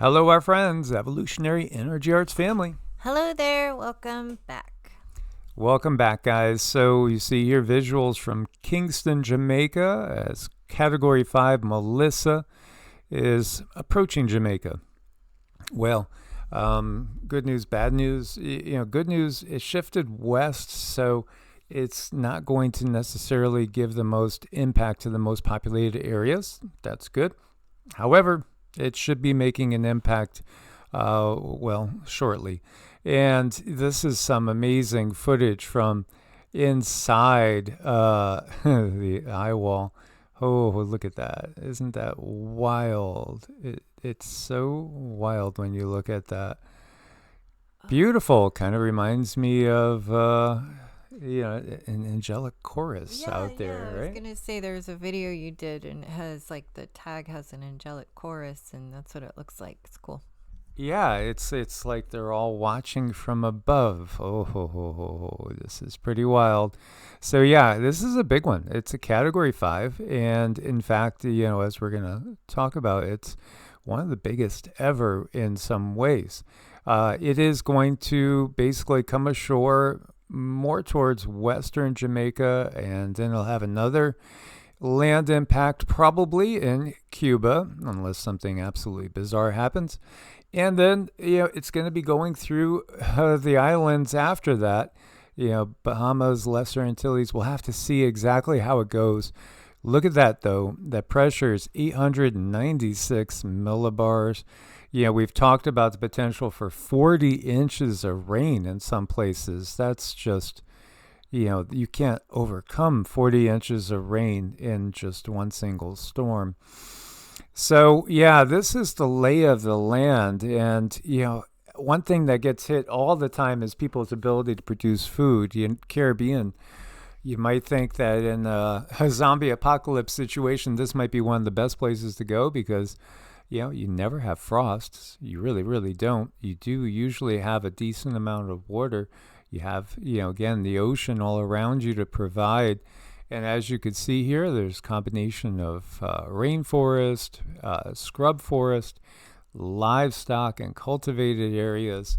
Hello, our friends, Evolutionary Energy Arts family. Hello there, welcome back. Welcome back, guys. So you see here visuals from Kingston, Jamaica, as Category 5 Melissa is approaching Jamaica. Well, good news, bad news. Good news, it shifted west, so it's not going to necessarily give the most impact to the most populated areas. That's good. However, it should be making an impact, shortly. And this is some amazing footage from inside the eye wall. Oh, look at that. Isn't that wild? It's so wild when you look at that. Beautiful. Kind of reminds me of, an angelic chorus out there, I right? was gonna say there's a video you did and it has like the tag has an angelic chorus and that's what it looks like. It's cool. Yeah, it's like they're all watching from above. This is pretty wild. So yeah, this is a big one. It's a Category 5, and in fact, as we're gonna talk about, it's one of the biggest ever in some ways. It is going to basically come ashore more towards western Jamaica, and then it'll have another land impact probably in Cuba, unless something absolutely bizarre happens. And then, it's going to be going through the islands after that. Bahamas, Lesser Antilles. We'll have to see exactly how it goes. Look at that, though. That pressure is 896 millibars. We've talked about the potential for 40 inches of rain in some places. That's just, you can't overcome 40 inches of rain in just one single storm. So, yeah, this is the lay of the land. And, one thing that gets hit all the time is people's ability to produce food. In Caribbean, you might think that in a zombie apocalypse situation, this might be one of the best places to go because, you never have frosts. You really, really don't. You do usually have a decent amount of water. You have, again, the ocean all around you to provide. And as you can see here, there's a combination of rainforest, scrub forest, livestock, and cultivated areas.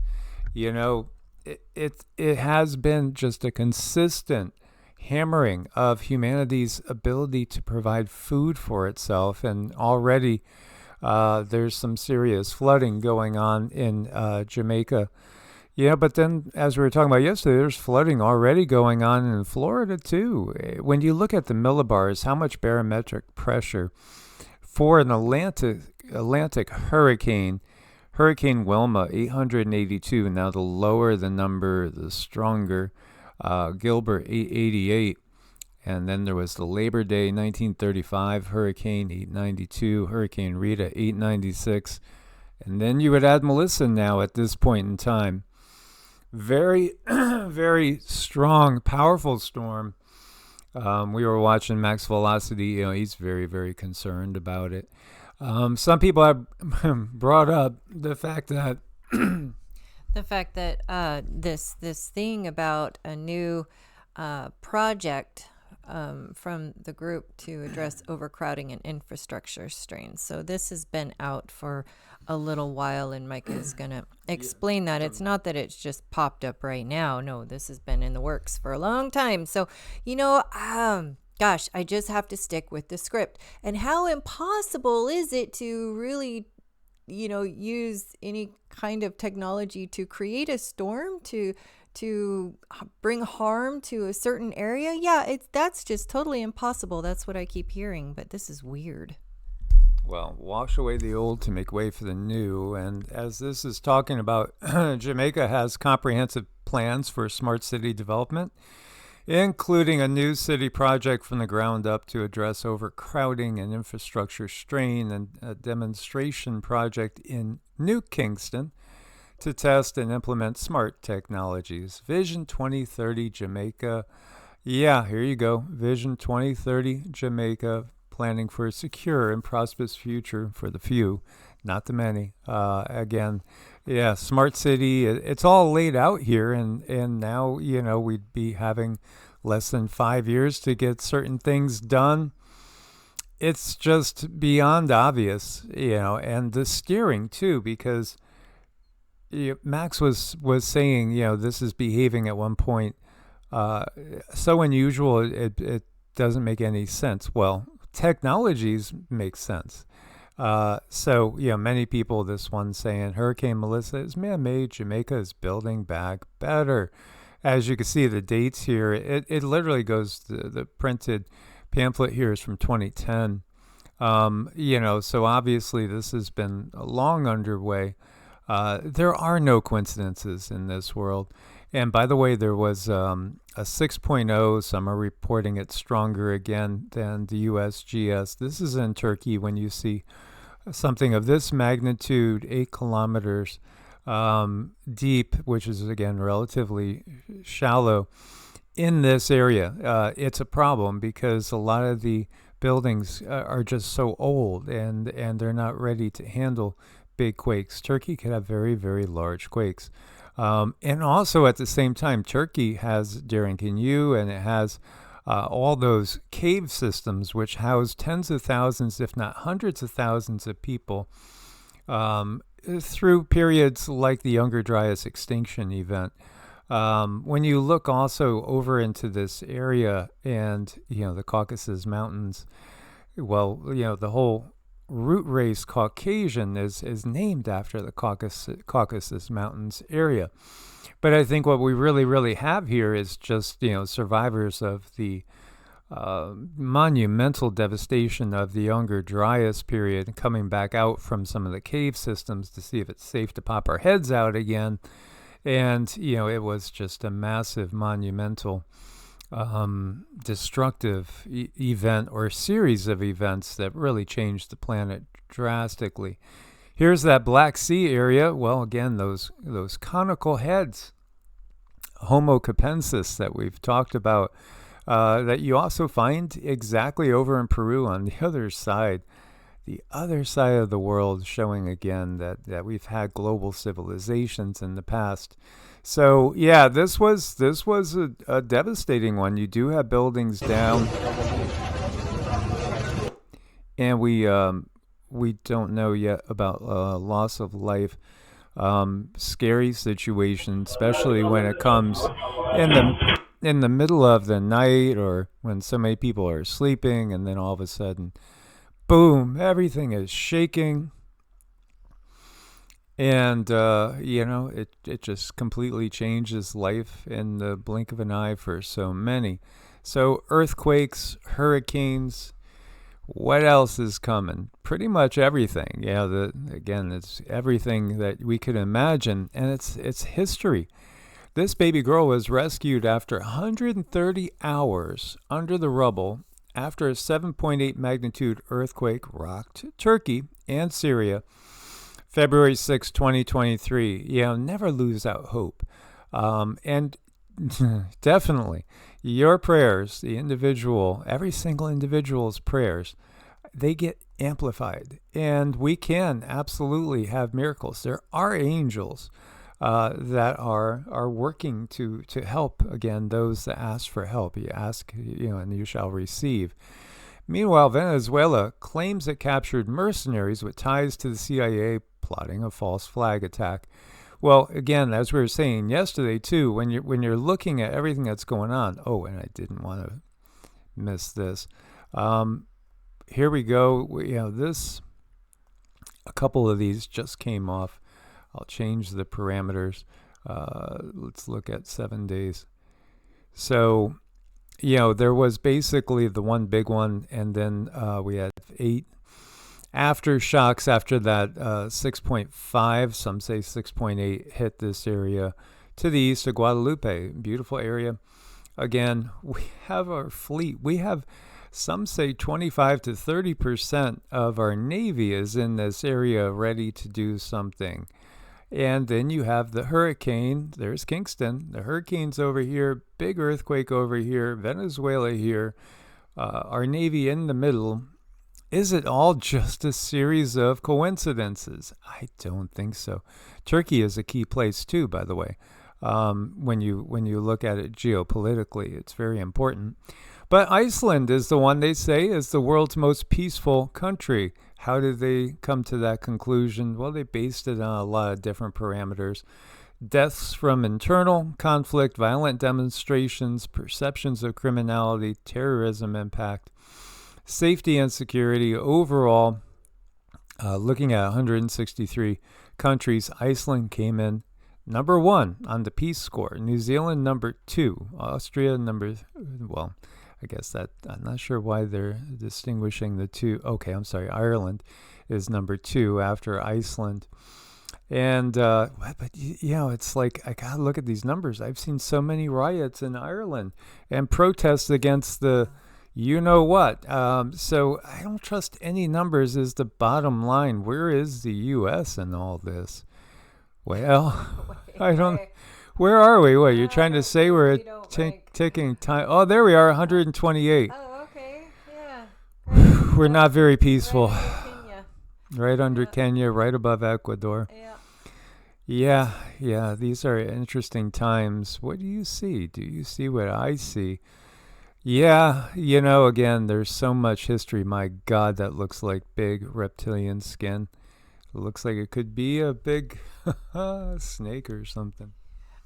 It has been just a consistent hammering of humanity's ability to provide food for itself. And already there's some serious flooding going on in Jamaica. Yeah, but then, as we were talking about yesterday, there's flooding already going on in Florida, too. When you look at the millibars, how much barometric pressure for an Atlantic hurricane, Hurricane Wilma, 882. Now, the lower the number, the stronger. Gilbert, 888. And then there was the Labor Day, 1935, Hurricane, 892. Hurricane Rita, 896. And then you would add Melissa now at this point in time. Very, very strong, powerful storm. We were watching Max Velocity. He's very, very concerned about it. Some people have brought up the fact that this thing about a new project from the group to address overcrowding and infrastructure strains. So this has been out for a little while, and Micah is going to explain that. It's not that it's just popped up right now. No, this has been in the works for a long time. So, gosh, I just have to stick with the script. And how impossible is it to really, use any kind of technology to create a storm, to bring harm to a certain area? Yeah, that's just totally impossible. That's what I keep hearing, but this is weird. Well, wash away the old to make way for the new. And as this is talking about, Jamaica has comprehensive plans for smart city development, including a new city project from the ground up to address overcrowding and infrastructure strain, and a demonstration project in New Kingston to test and implement smart technologies. Vision 2030 Jamaica. Yeah, here you go. Vision 2030 Jamaica, planning for a secure and prosperous future for the few, not the many. Again, yeah, smart city, it's all laid out here, and now, we'd be having less than 5 years to get certain things done. it's just beyond obvious, and the steering too, because Max was saying, this is behaving at one point so unusual it doesn't make any sense. Well, technologies make sense. So, many people, this one saying Hurricane Melissa is man-made, Jamaica is building back better. As you can see, the dates here, it literally goes, the printed pamphlet here is from 2010. So obviously this has been long underway. There are no coincidences in this world. And by the way, there was a 6.0. Some are reporting it stronger again than the USGS. This is in Turkey when you see something of this magnitude, 8 kilometers deep, which is, again, relatively shallow in this area. It's a problem because a lot of the buildings are just so old and they're not ready to handle big quakes. Turkey could have very, very large quakes. And also at the same time, Turkey has Derinkenyu, and it has all those cave systems which house tens of thousands, if not hundreds of thousands of people through periods like the Younger Dryas extinction event. When you look also over into this area and, the Caucasus Mountains, well, the whole root race Caucasian is named after the Caucasus Mountains area. But I think what we really, really have here is just, survivors of the monumental devastation of the Younger Dryas period, coming back out from some of the cave systems to see if it's safe to pop our heads out again. And, it was just a massive, monumental, destructive event or series of events that really changed the planet drastically. Here's that Black Sea area. Well, again, those conical heads, Homo capensis that we've talked about, that you also find exactly over in Peru on the other side of the world, showing again that we've had global civilizations in the past. So yeah, this was a devastating one. You do have buildings down, and we don't know yet about loss of life. Scary situation, especially when it comes in the middle of the night, or when so many people are sleeping, and then all of a sudden, boom, everything is shaking. And, it just completely changes life in the blink of an eye for so many. So earthquakes, hurricanes, what else is coming? Pretty much everything. Yeah, again, it's everything that we could imagine, and it's history. This baby girl was rescued after 130 hours under the rubble after a 7.8 magnitude earthquake rocked Turkey and Syria, February 6, 2023. Never lose out hope. And definitely, your prayers, the individual, every single individual's prayers, they get amplified. And we can absolutely have miracles. There are angels that are working to help, again, those that ask for help. You ask, and you shall receive. Meanwhile, Venezuela claims it captured mercenaries with ties to the CIA plotting a false flag attack. Well, again, as we were saying yesterday too, when you're looking at everything that's going on. Oh, and I didn't want to miss this. Here we go. A couple of these just came off. I'll change the parameters. Let's look at 7 days. So, there was basically the one big one, and then we had 8 aftershocks after that. 6.5, some say 6.8, hit this area to the east of Guadalupe. Beautiful area. Again, we have our fleet. We have, some say 25 to 30% of our Navy is in this area ready to do something. And then you have the hurricane. There's Kingston. The hurricane's over here. Big earthquake over here. Venezuela here. Our Navy in the middle. Is it all just a series of coincidences? I don't think so. Turkey is a key place too, by the way. When you look at it geopolitically, it's very important. But Iceland is the one they say is the world's most peaceful country. How did they come to that conclusion? Well, they based it on a lot of different parameters. Deaths from internal conflict, violent demonstrations, perceptions of criminality, terrorism impact, safety and security. Overall, looking at 163 countries, Iceland came in number 1 on the peace score. New Zealand number 2. Austria well, I guess that, I'm not sure why they're distinguishing the two. Okay, I'm sorry. Ireland is number 2 after Iceland. And, but it's like, I gotta look at these numbers. I've seen so many riots in Ireland and protests against the you-know-what. So I don't trust any numbers is the bottom line. Where is the U.S. in all this? Well, I don't... Where are we? What, you're trying to say we're taking time? Oh, there we are, 128. Oh, okay. Yeah. We're not very peaceful. Right under Kenya. Right under Kenya, right above Ecuador. Yeah. These are interesting times. What do you see? Do you see what I see? Yeah, again, there's so much history. My God, that looks like big reptilian skin. It looks like it could be a big snake or something.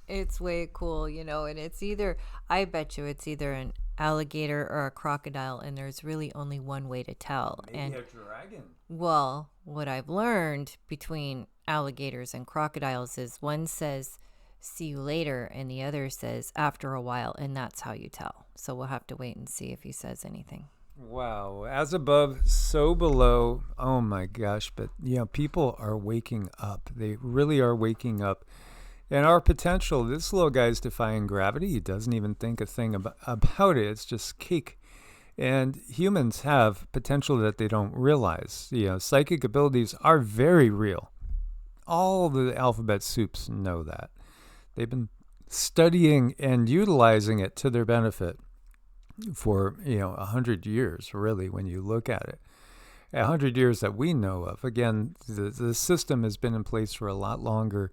It's way cool, and it's either, I bet you it's either an alligator or a crocodile, and there's really only one way to tell. Maybe a dragon. Well, what I've learned between alligators and crocodiles is one says, see you later, and the other says, after a while, and that's how you tell. So we'll have to wait and see if he says anything. Wow. As above, so below. Oh my gosh. But, people are waking up. They really are waking up. And our potential, this little guy's defying gravity. He doesn't even think a thing about it. It's just cake. And humans have potential that they don't realize. Psychic abilities are very real. All the alphabet soups know that. They've been studying and utilizing it to their benefit for, 100 years, really, when you look at it. 100 years that we know of. Again, the system has been in place for a lot longer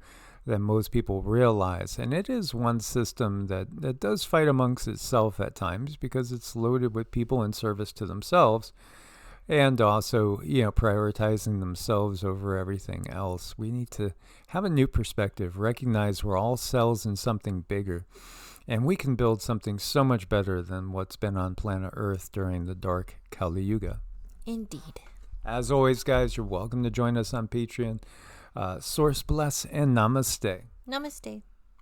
than most people realize. And it is one system that does fight amongst itself at times because it's loaded with people in service to themselves and also, prioritizing themselves over everything else. We need to have a new perspective, recognize we're all cells in something bigger, and we can build something so much better than what's been on planet Earth during the dark Kali Yuga. Indeed. As always, guys, you're welcome to join us on Patreon. Source bless and namaste. Namaste.